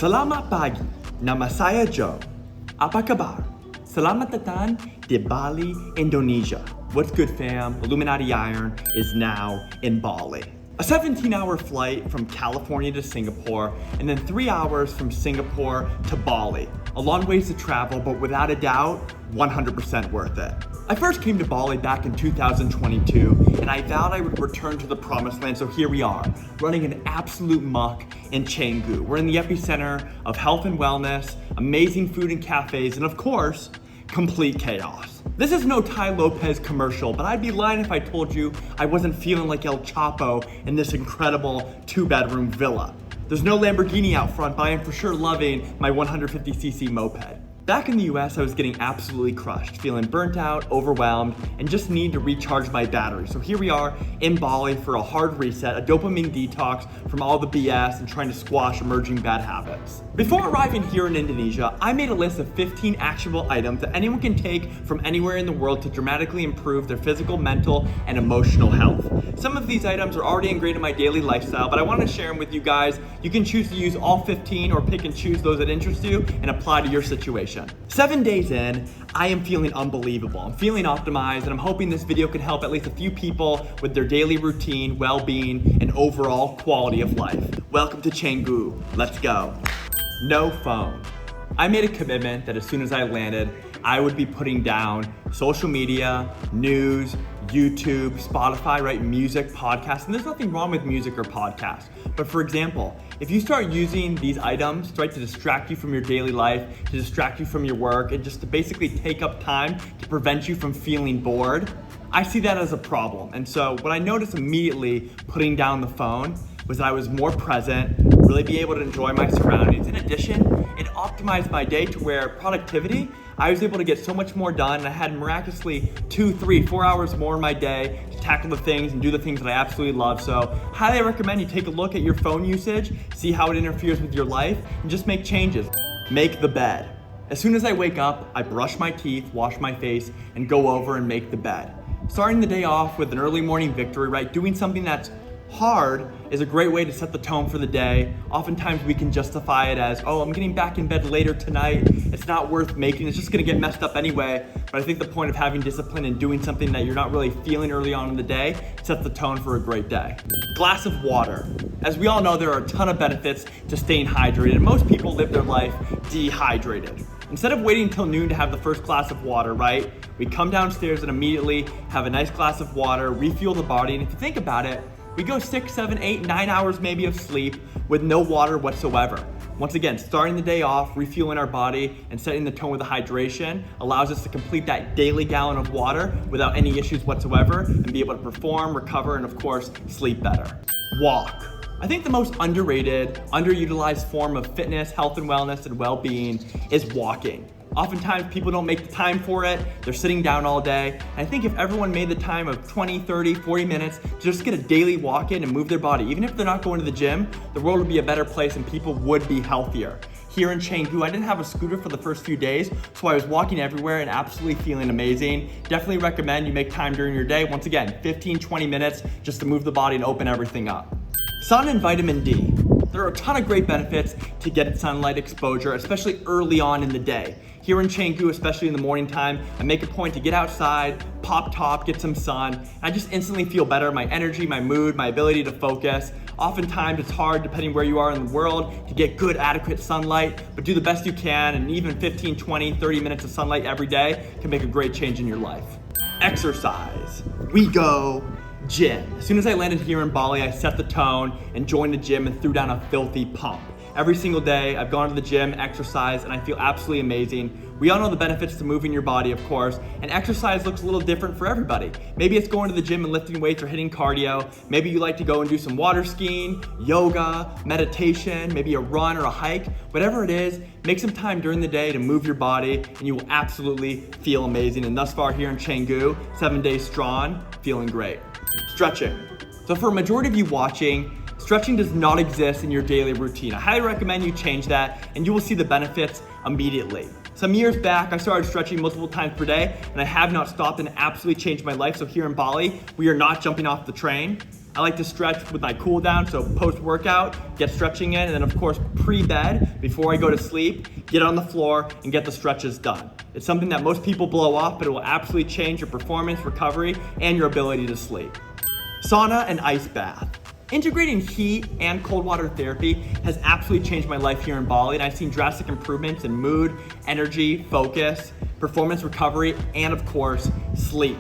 Selamat pagi, nama saya Joe. Apa kabar? Selamat datang di Bali, Indonesia. What's good, fam? Illuminati Iron is now in Bali. A 17-hour flight from California to Singapore, and then 3 hours from Singapore to Bali. A long ways to travel, but without a doubt, 100% worth it. I first came to Bali back in 2022, and I vowed I would return to the promised land, so here we are, running an absolute muck in Canggu. We're in the epicenter of health and wellness, amazing food and cafes, and of course, complete chaos. This is no Tai Lopez commercial, but I'd be lying if I told you I wasn't feeling like El Chapo in this incredible 2-bedroom villa. There's no Lamborghini out front, but I am for sure loving my 150cc moped. Back in the US, I was getting absolutely crushed, feeling burnt out, overwhelmed, and just need to recharge my battery. So here we are in Bali for a hard reset, a dopamine detox from all the BS and trying to squash emerging bad habits. Before arriving here in Indonesia, I made a list of 15 actionable items that anyone can take from anywhere in the world to dramatically improve their physical, mental, and emotional health. Some of these items are already ingrained in my daily lifestyle, but I want to share them with you guys. You can choose to use all 15 or pick and choose those that interest you and apply to your situation. 7 days in, I am feeling unbelievable. I'm feeling optimized, and I'm hoping this video can help at least a few people with their daily routine, well-being, and overall quality of life. Welcome to Canggu. Let's go. No phone. I made a commitment that as soon as I landed, I would be putting down social media, news, YouTube, Spotify, right? Music, podcasts, and there's nothing wrong with music or podcasts. But for example, if you start using these items, right, to distract you from your daily life, to distract you from your work, and just to basically take up time to prevent you from feeling bored, I see that as a problem. And so what I noticed immediately putting down the phone was that I was more present, really be able to enjoy my surroundings. In addition, it optimized my day to where productivity, I was able to get so much more done, and I had miraculously 2, 3, 4 hours more in my day to tackle the things and do the things that I absolutely love. So highly recommend you take a look at your phone usage, see how it interferes with your life, and just make changes. Make the bed. As soon as I wake up, I brush my teeth, wash my face, and go over and make the bed. Starting the day off with an early morning victory, right? Doing something that's hard is a great way to set the tone for the day. Oftentimes we can justify it as, oh, I'm getting back in bed later tonight. It's not worth making. It's just gonna get messed up anyway. But I think the point of having discipline and doing something that you're not really feeling early on in the day sets the tone for a great day. Glass of water. As we all know, there are a ton of benefits to staying hydrated, and most people live their life dehydrated. Instead of waiting until noon to have the first glass of water, right? We come downstairs and immediately have a nice glass of water, refuel the body, and if you think about it, we go 6, 7, 8, 9 hours maybe of sleep with no water whatsoever. Once again, starting the day off, refueling our body, and setting the tone with the hydration allows us to complete that daily gallon of water without any issues whatsoever and be able to perform, recover, and of course, sleep better. Walk. I think the most underrated, underutilized form of fitness, health and wellness, and well-being is walking. Oftentimes people don't make the time for it, they're sitting down all day. And I think if everyone made the time of 20, 30, 40 minutes to just get a daily walk in and move their body, even if they're not going to the gym, the world would be a better place and people would be healthier. Here in Canggu, I didn't have a scooter for the first few days, so I was walking everywhere and absolutely feeling amazing. Definitely recommend you make time during your day. Once again, 15, 20 minutes just to move the body and open everything up. Sun and vitamin D. There are a ton of great benefits to get sunlight exposure, especially early on in the day. Here in Canggu, especially in the morning time, I make a point to get outside, pop top, get some sun, and I just instantly feel better. My energy, my mood, my ability to focus. Oftentimes it's hard, depending where you are in the world, to get good, adequate sunlight, but do the best you can, and even 15, 20, 30 minutes of sunlight every day can make a great change in your life. Exercise. We go gym. As soon as I landed here in Bali, I set the tone and joined the gym and threw down a filthy pump. Every single day, I've gone to the gym, exercised, and I feel absolutely amazing. We all know the benefits to moving your body, of course, and exercise looks a little different for everybody. Maybe it's going to the gym and lifting weights or hitting cardio. Maybe you like to go and do some water skiing, yoga, meditation, maybe a run or a hike. Whatever it is, make some time during the day to move your body, and you will absolutely feel amazing. And thus far here in Canggu, 7 days strong, feeling great. Stretching. So for a majority of you watching, stretching does not exist in your daily routine. I highly recommend you change that, and you will see the benefits immediately. Some years back, I started stretching multiple times per day, and I have not stopped, and it absolutely changed my life. So here in Bali, we are not jumping off the train. I like to stretch with my cool down, so post-workout, get stretching in, and then of course pre-bed, before I go to sleep, get on the floor and get the stretches done. It's something that most people blow off, but it will absolutely change your performance, recovery, and your ability to sleep. Sauna and ice bath. Integrating heat and cold water therapy has absolutely changed my life here in Bali, and I've seen drastic improvements in mood, energy, focus, performance recovery, and of course, sleep.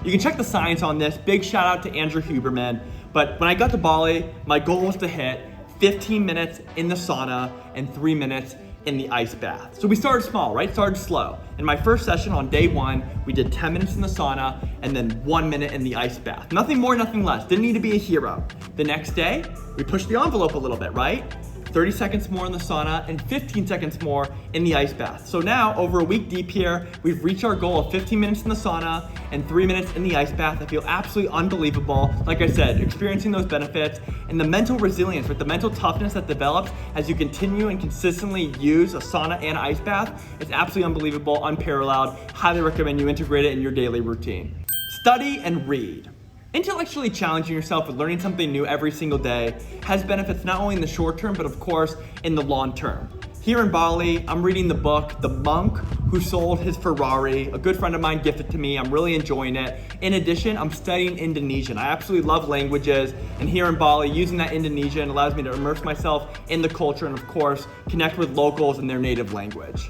You can check the science on this. Big shout out to Andrew Huberman. But when I got to Bali, my goal was to hit 15 minutes in the sauna and 3 minutes in the ice bath. So we started small, right? Started slow. In my first session on day 1, we did 10 minutes in the sauna and then 1 minute in the ice bath. Nothing more, nothing less. Didn't need to be a hero. The next day, we pushed the envelope a little bit, right? 30 seconds more in the sauna and 15 seconds more in the ice bath. So now, over a week deep here, we've reached our goal of 15 minutes in the sauna and 3 minutes in the ice bath. I feel absolutely unbelievable. Like I said, experiencing those benefits and the mental resilience, with the mental toughness that develops as you continue and consistently use a sauna and ice bath, it's absolutely unbelievable, unparalleled. Highly recommend you integrate it in your daily routine. Study and read. Intellectually challenging yourself with learning something new every single day has benefits not only in the short term, but of course in the long term. Here in Bali, I'm reading the book, The Monk Who Sold His Ferrari. A good friend of mine gifted it to me. I'm really enjoying it. In addition, I'm studying Indonesian. I absolutely love languages, and here in Bali, using that Indonesian allows me to immerse myself in the culture and of course, connect with locals in their native language.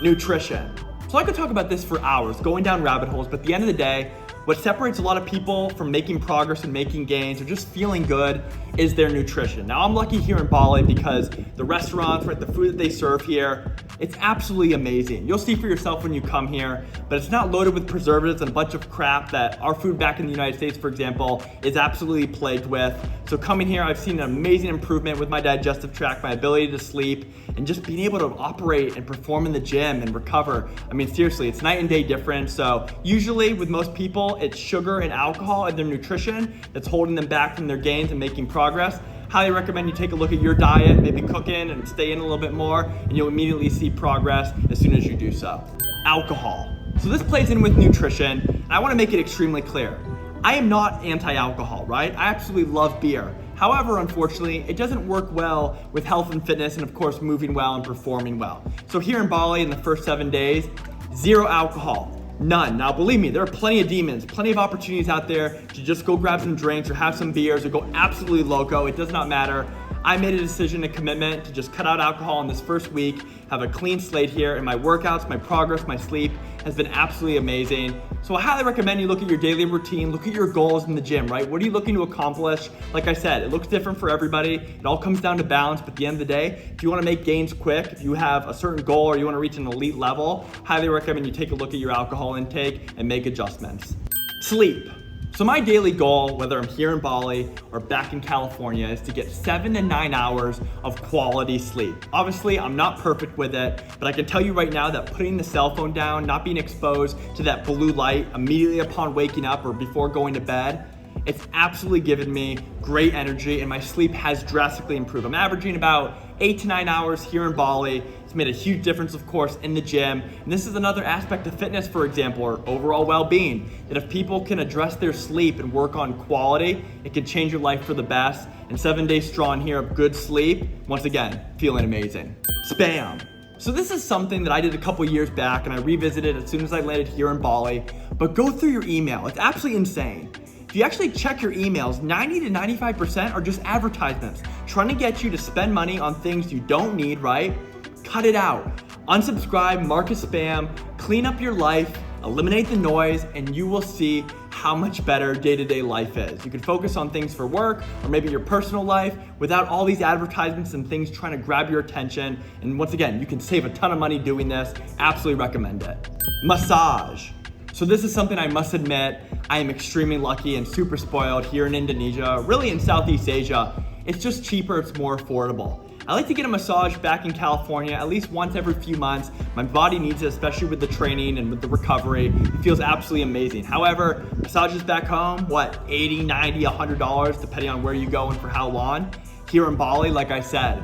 Nutrition. So I could talk about this for hours, going down rabbit holes, but at the end of the day, what separates a lot of people from making progress and making gains or just feeling good is their nutrition. Now, I'm lucky here in Bali because the restaurants, right, the food that they serve here, it's absolutely amazing. You'll see for yourself when you come here, but it's not loaded with preservatives and a bunch of crap that our food back in the United States, for example, is absolutely plagued with. So coming here, I've seen an amazing improvement with my digestive tract, my ability to sleep, and just being able to operate and perform in the gym and recover. I mean, seriously, it's night and day difference. So usually with most people, it's sugar and alcohol in their nutrition that's holding them back from their gains and making progress. Highly recommend you take a look at your diet, maybe cook in and stay in a little bit more, and you'll immediately see progress as soon as you do so. Alcohol. So this plays in with nutrition, and I wanna make it extremely clear. I am not anti-alcohol, right? I absolutely love beer. However, unfortunately, it doesn't work well with health and fitness and of course moving well and performing well. So here in Bali in the first 7 days, 0 alcohol. None. Now, believe me, there are plenty of demons, plenty of opportunities out there to just go grab some drinks or have some beers or go absolutely loco. It does not matter. I made a decision, a commitment to just cut out alcohol in this first week, have a clean slate here, and my workouts, my progress, my sleep has been absolutely amazing. So I highly recommend you look at your daily routine, look at your goals in the gym, right? What are you looking to accomplish? Like I said, it looks different for everybody. It all comes down to balance, but at the end of the day, if you wanna make gains quick, if you have a certain goal or you wanna reach an elite level, highly recommend you take a look at your alcohol intake and make adjustments. Sleep. So my daily goal, whether I'm here in Bali or back in California, is to get 7 to 9 hours of quality sleep. Obviously, I'm not perfect with it, but I can tell you right now that putting the cell phone down, not being exposed to that blue light immediately upon waking up or before going to bed, it's absolutely given me great energy and my sleep has drastically improved. I'm averaging about 8 to 9 hours here in Bali. It's made a huge difference, of course, in the gym. And this is another aspect of fitness, for example, or overall well-being, that if people can address their sleep and work on quality, it can change your life for the best. And 7 days strong here of good sleep, once again, feeling amazing. Spam. So this is something that I did a couple years back and I revisited as soon as I landed here in Bali, but go through your email. It's absolutely insane. If you actually check your emails, 90 to 95% are just advertisements trying to get you to spend money on things you don't need, right? Cut it out. Unsubscribe, mark as spam, clean up your life, eliminate the noise, and you will see how much better day-to-day life is. You can focus on things for work or maybe your personal life without all these advertisements and things trying to grab your attention. And once again, you can save a ton of money doing this. Absolutely recommend it. Massage. So this is something I must admit, I am extremely lucky and super spoiled here in Indonesia, really in Southeast Asia. It's just cheaper, it's more affordable. I like to get a massage back in California at least once every few months. My body needs it, especially with the training and with the recovery. It feels absolutely amazing. However, massages back home, what, $80, $90, $100, depending on where you go and for how long. Here in Bali, like I said,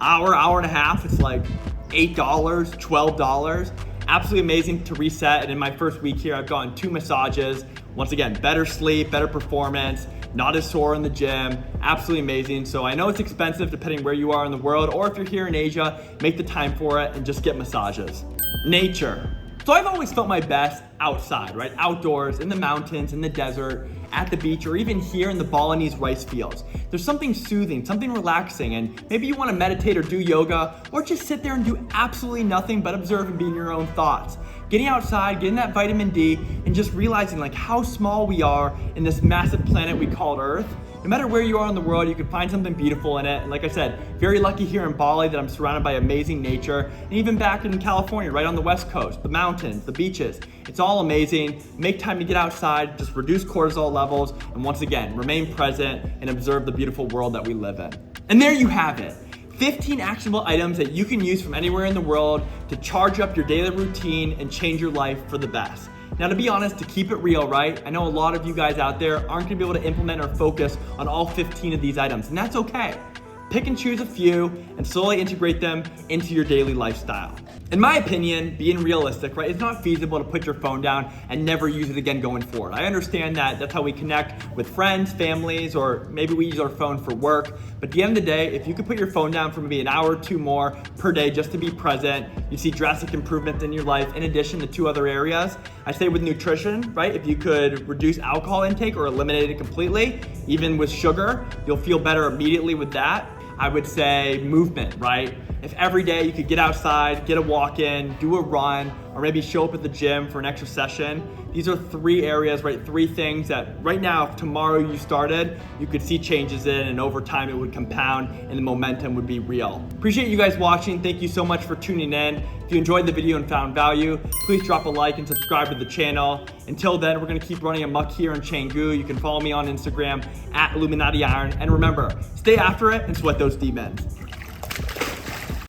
hour and a half, it's like $8, $12. Absolutely amazing to reset. And in my first week here, I've gotten 2 massages. Once again, better sleep, better performance, not as sore in the gym. Absolutely amazing. So I know it's expensive depending where you are in the world, or if you're here in Asia, make the time for it and just get massages. Nature. So I've always felt my best outside, right? Outdoors, in the mountains, in the desert, at the beach, or even here in the Balinese rice fields. There's something soothing, something relaxing, and maybe you want to meditate or do yoga, or just sit there and do absolutely nothing but observe and be in your own thoughts. Getting outside, getting that vitamin D, and just realizing like how small we are in this massive planet we call Earth. No matter where you are in the world, you can find something beautiful in it. And like I said, very lucky here in Bali that I'm surrounded by amazing nature. And even back in California, right on the West Coast, the mountains, the beaches, it's all amazing. Make time to get outside, just reduce cortisol levels, and once again, remain present and observe the beautiful world that we live in. And there you have it. 15 actionable items that you can use from anywhere in the world to charge up your daily routine and change your life for the best. Now, to be honest, to keep it real, right? I know a lot of you guys out there aren't gonna be able to implement or focus on all 15 of these items, and that's okay. Pick and choose a few and slowly integrate them into your daily lifestyle. In my opinion, being realistic, right, it's not feasible to put your phone down and never use it again going forward. I understand that that's how we connect with friends, families, or maybe we use our phone for work. But at the end of the day, if you could put your phone down for maybe an hour or 2 more per day just to be present, you see drastic improvements in your life in addition to 2 other areas. I say with nutrition, right, if you could reduce alcohol intake or eliminate it completely, even with sugar, you'll feel better immediately with that. I would say movement, right? If every day you could get outside, get a walk in, do a run, or maybe show up at the gym for an extra session. These are 3 areas, right? 3 things that right now, if tomorrow you started, you could see changes in, and over time it would compound and the momentum would be real. Appreciate you guys watching. Thank you so much for tuning in. If you enjoyed the video and found value, please drop a like and subscribe to the channel. Until then, we're gonna keep running amok here in Canggu. You can follow me on Instagram at Illuminati Iron. And remember, stay after it and sweat those demons.